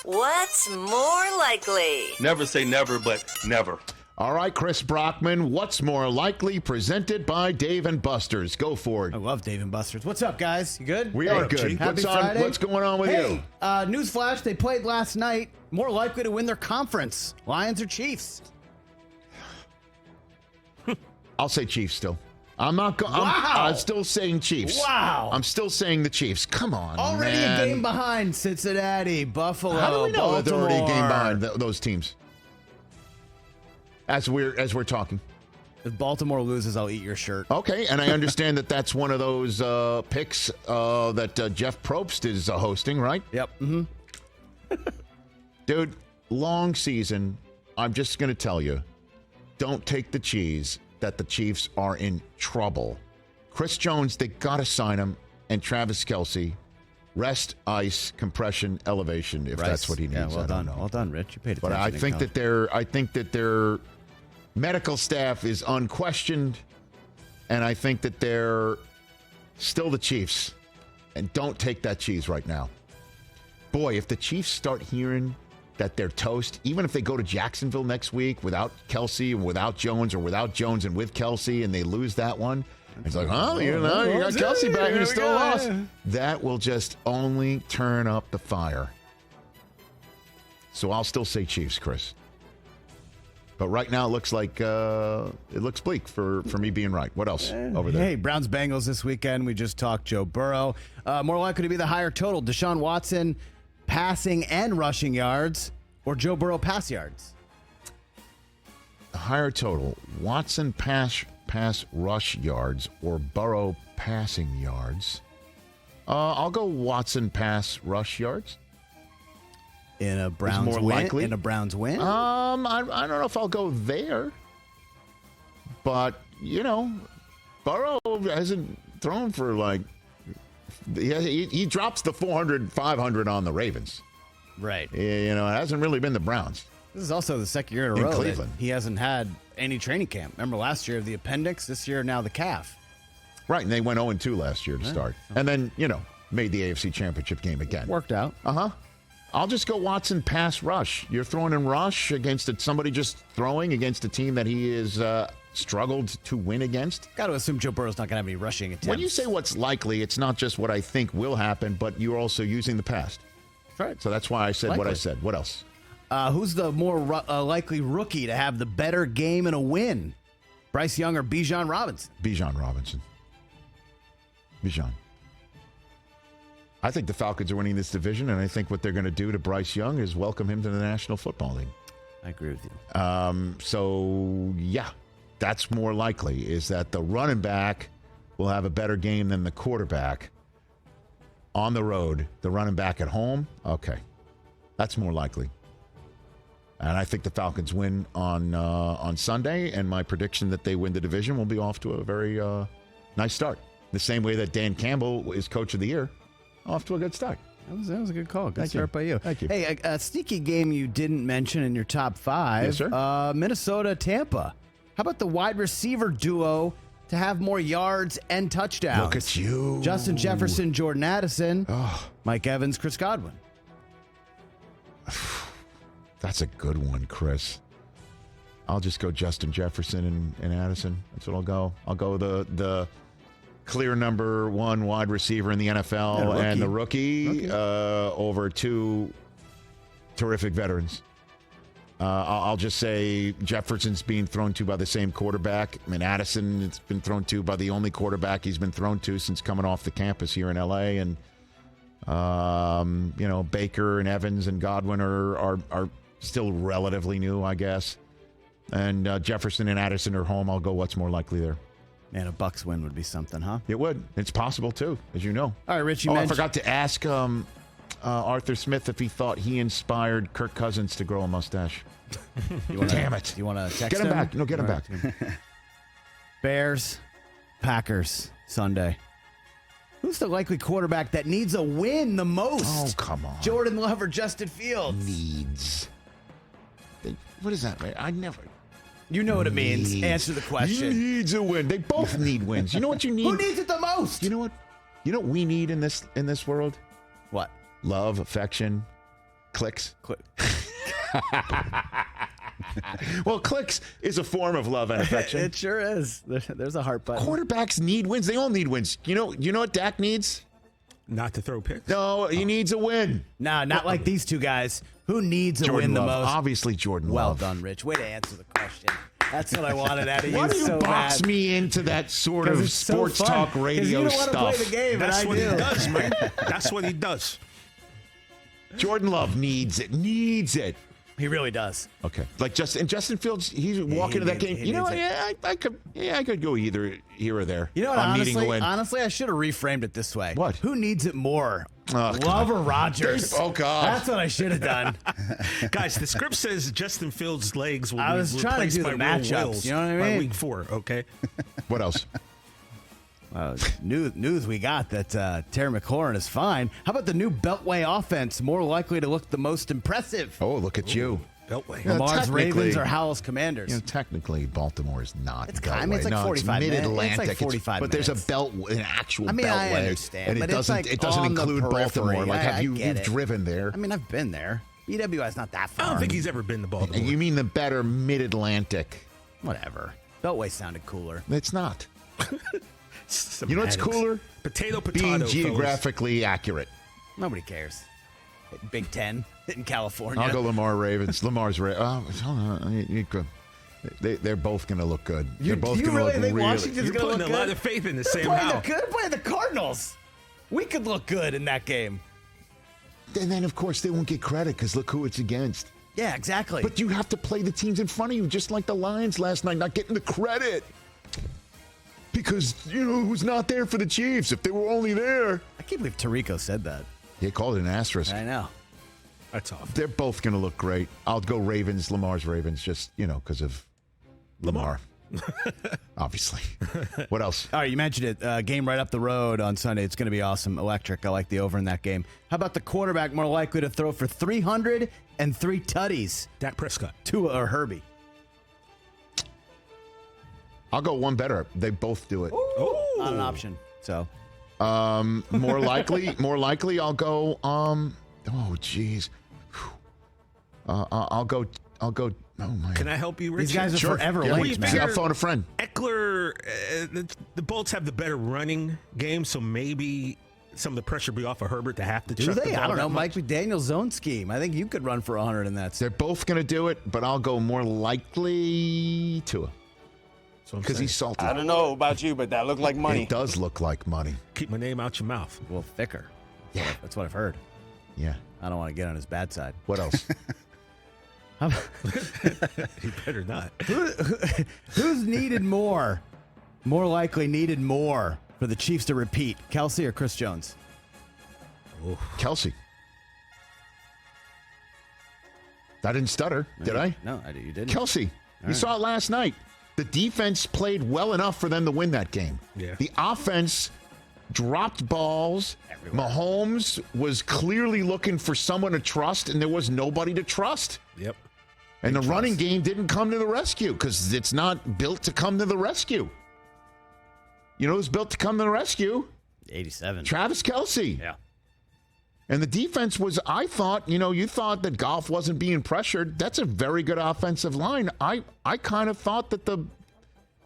What's more likely? Never say never, but never. All right, Chris Brockman, what's more likely, presented by Dave & Buster's. Go for it. I love Dave & Buster's. What's up, guys? You good? We are good. Happy Friday. What's going on with you? Newsflash, they played last night. More likely to win their conference, Lions or Chiefs? I'll say Chiefs still. I'm not going. Wow. I'm still saying Chiefs. Wow. I'm still saying the Chiefs. Come on, Already man. a game behind Cincinnati, Buffalo, How do we know that they're already a game Baltimore. behind those teams? As we're talking. If Baltimore loses, I'll eat your shirt. Okay, and I understand that that's one of those picks that Jeff Probst is hosting, right? Yep. Dude, long season. I'm just going to tell you, don't take the cheese that the Chiefs are in trouble. Chris Jones, they got to sign him, and Travis Kelce, rest, ice, compression, elevation, if that's what he needs. Yeah, well I done. don't know. Well done, Rich. You paid attention. But I think that their medical staff is unquestioned, and I think that they're still the Chiefs. And don't take that cheese right now. Boy, if the Chiefs start hearing that they're toast, even if they go to Jacksonville next week without Kelce and without Jones, or without Jones and with Kelce, and they lose that one, it's like, oh, you got Kelce back and you still lost. That will just only turn up the fire. So I'll still say Chiefs, Chris. But right now it looks like it looks bleak for me being right. What else over there? Hey, Browns Bengals this weekend. We just talked Joe Burrow. More likely to be the higher total. Deshaun Watson passing and rushing yards, or Joe Burrow pass yards? The higher total. Watson pass rush yards, or Burrow passing yards. I'll go Watson pass rush yards. In a Browns more win? likely. In a Browns win? I don't know if I'll go there. But, Burrow hasn't thrown for like... He drops the 400, 500 on the Ravens. Right. It hasn't really been the Browns. This is also the second year in a In row Cleveland. that he hasn't had any training camp. Remember last year the appendix, this year now the calf. Right, and they went 0-2 last year to start. And then, made the AFC Championship game again. Worked out. Uh-huh. I'll just go Watson pass rush. You're throwing in rush against somebody just throwing against a team that he is struggled to win against. Got to assume Joe Burrow's not going to have any rushing attempts. When you say what's likely, it's not just what I think will happen, but you're also using the past. Right. So that's why I said what I Likely. said. What else? Who's the more likely rookie to have the better game and a win? Bryce Young or Bijan Robinson? Bijan Robinson. Bijan. I think the Falcons are winning this division, and I think what they're going to do to Bryce Young is welcome him to the National Football League. I agree with you. So, yeah, that's more likely, is that the running back will have a better game than the quarterback on the road. The running back at home, okay, that's more likely. And I think the Falcons win on Sunday, and my prediction that they win the division will be off to a very nice start. The same way that Dan Campbell is Coach of the Year, off to a good start. That was a good call. Good Thank start you. by you. Thank you. Hey, a sneaky game you didn't mention in your top five. Yes, sir. Minnesota, Tampa. How about the wide receiver duo to have more yards and touchdowns? Look at you. Justin Jefferson, Jordan Addison, Oh, Mike Evans, Chris Godwin. that's a good one, Chris. I'll just go Justin Jefferson and Addison. That's what I'll go. I'll go the clear number one wide receiver in the NFL and the rookie. Over two terrific veterans. I'll just say Jefferson's being thrown to by the same quarterback. I mean, Addison has been thrown to by the only quarterback he's been thrown to since coming off the campus here in L.A. And, Baker and Evans and Godwin are still relatively new, I guess. And Jefferson and Addison are home. I'll go what's more likely there. Man, a Bucs win would be something, huh? It would. It's possible, too, as you know. All right, Rich, I forgot to ask Arthur Smith if he thought he inspired Kirk Cousins to grow a mustache. Damn it. You want to text Get him back. No, get him back. Bears, Packers, Sunday. Who's the likely quarterback that needs a win the most? Oh, come on. Jordan Love or Justin Fields? Needs. What is that, man? I never... You know what it means. Answer the question. He needs a win. They both need wins. You know what you need? Who needs it the most? You know what? You know what we need in this world? What? Love, affection, clicks. Click. Well, clicks is a form of love and affection. It sure is. There's a heart button. Quarterbacks need wins. They all need wins. You know what Dak needs? Not to throw picks. No, he needs a win. No, not like these two guys. Who needs a Jordan win the Love. most? Obviously, Jordan Well Love. done, Rich. Way to answer the question. That's what I wanted out of you. Why do you so box bad. me into that sort 'Cause of it's so sports fun. talk 'Cause radio you don't stuff? want to play the game, That's and what I he do. does, man. That's what he does. Jordan Love needs it. Needs it. He really does. Okay. Like Justin Fields, he's walking to that game. he You know what? needs I could go either here or there. You know what? I'm needing a win. Honestly, I should have reframed it this way. What? Who needs it more? Oh, Love God. or Rodgers? Oh, God. That's what I should have done. Guys, the script says Justin Fields' legs will I be was trying to replaced do by the real matchups, wills you know what I by mean? week 4, okay? What else? News we got that Terry McLaurin is fine. How about the new Beltway offense? More likely to look the most impressive. Oh, look at you. Beltway. Yeah. Lamar's technically- Ravens or Howell's Commanders. You know, technically, Baltimore is not. It's Beltway. kind- I mean, it's like No, 45 minutes. Mid-Atlantic. It's like 45 but there's minutes. a belt, an actual I mean, I beltway, understand, and but it it's doesn't. like It doesn't on the include Baltimore. periphery. Like, I you've get it. driven there? I mean, I've been there. BWI's not that I far. don't think he's ever been to Baltimore. You mean the better Mid-Atlantic? Whatever. Beltway sounded cooler. It's not. Semantics. You know what's cooler? Potato, Being fellas. geographically accurate. Nobody cares. Big Ten in California. I'll go Lamar Ravens. Lamar's they're both going to look good. They're both do you going to really look think really. Washington's You're going to putting look a lot good? of faith in the They're Sam playing Howell. they're playing the Cardinals. We could look good in that game. And then, of course, they won't get credit because look who it's against. Yeah, exactly. But you have to play the teams in front of you, just like the Lions last night, not getting the credit. Because, who's not there for the Chiefs? If they were only there. I can't believe Tirico said that. He called it an asterisk. I know. That's off. They're both going to look great. I'll go Ravens, Lamar's Ravens, just, because of Lamar. Obviously. What else? All right, you mentioned it. Game right up the road on Sunday. It's going to be awesome. Electric. I like the over in that game. How about the quarterback more likely to throw for 300 and 3 tutties? Dak Prescott. Tua or Herbie? I'll go one better. They both do it. Not an option. So More likely, I'll go. Oh, geez. I'll go. Oh my. Can I help you, Rich? these guys are Sure. forever Yeah. linked, man. I'll phone a friend. Eckler, the Bolts have the better running game, so maybe some of the pressure be off of Herbert to have to Do chuck the they? ball I don't that know. much. Mike McDaniel's zone scheme. I think you could run for 100 in that. They're both going to do it, but I'll go more likely Tua because he's salty. I don't know about you, but that looked like money. It does look like money. Keep my name out your mouth. Well, thicker. Yeah. That's what I've heard. Yeah. I don't want to get on his bad side. What else? He better not. Who's needed more? More likely needed more for the Chiefs to repeat, Kelsey or Chris Jones? Kelsey. I didn't stutter, did I? No, you didn't. Kelsey. You saw it last night. The defense played well enough for them to win that game. Yeah. The offense dropped balls. Everywhere. Mahomes was clearly looking for someone to trust, and there was nobody to trust. Yep. And the running game didn't come to the rescue because it's not built to come to the rescue. You know who's built to come to the rescue? 87. Travis Kelsey. Yeah. And the defense was, I thought, you thought that Goff wasn't being pressured. That's a very good offensive line. I kind of thought that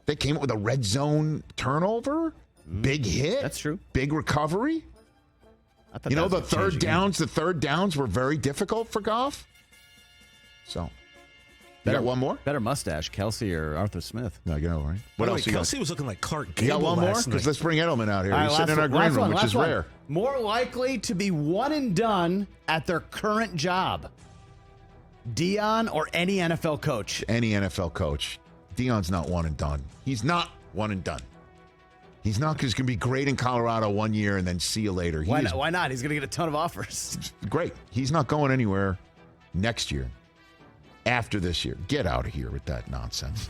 they came up with a red zone turnover, big hit. That's true. Big recovery. I thought You know, that the was gonna change third downs were very difficult for Goff. So, you got one more? Better mustache, Kelsey or Arthur Smith? No, you know, right? What What else you got? Kelsey was looking like Clark You Gable got one more? last Because night. let's bring Edelman out here. All right, He's sitting in our green room, which is rare. More likely to be one and done at their current job. Deion or any NFL coach? Any NFL coach. Deion's not one and done. He's not one and done. He's not just going to be great in Colorado 1 year and then see you later. He Why is not? Why not? He's going to get a ton of offers. great. He's not going anywhere next year. After this year. Get out of here with that nonsense.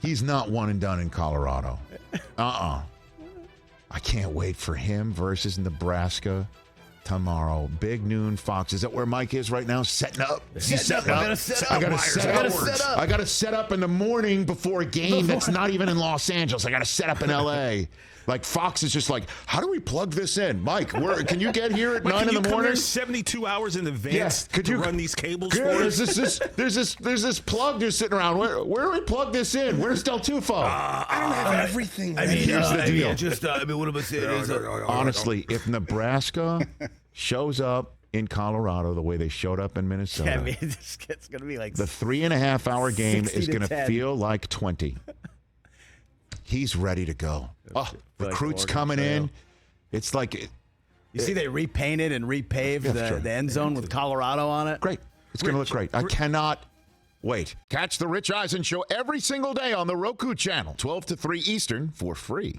He's not one and done in Colorado. I can't wait for him versus Nebraska tomorrow. Big noon Fox. Is that where Mike is right now? Setting up. He's setting up. I gotta set up. I gotta Myers. set I up. gotta set up. I gotta set up in the morning before a game that's not even in Los Angeles. I gotta set up in LA. Like Fox is just like, how do we plug this in? Mike, can you get here at Wait, 9 can in you the come morning? here 72 hours in advance Yes. Could you run these cables Yeah, for us? there's this plug just sitting around. Where do we plug this in? Where's Del Tufo? I don't have everything. Here's the deal. what am I saying? Honestly, if Nebraska shows up in Colorado the way they showed up in Minnesota, I mean, it's going to be like the 3.5 hour game 60 is to going to 10. feel like 20. He's ready to go. Oh, like recruits Oregon coming Trail. in. It's like You see, they repainted and repaved sure. the end zone with Colorado on it. great. It's going to look great. I cannot wait. Catch the Rich Eisen Show every single day on the Roku channel, 12 to 3 Eastern, for free.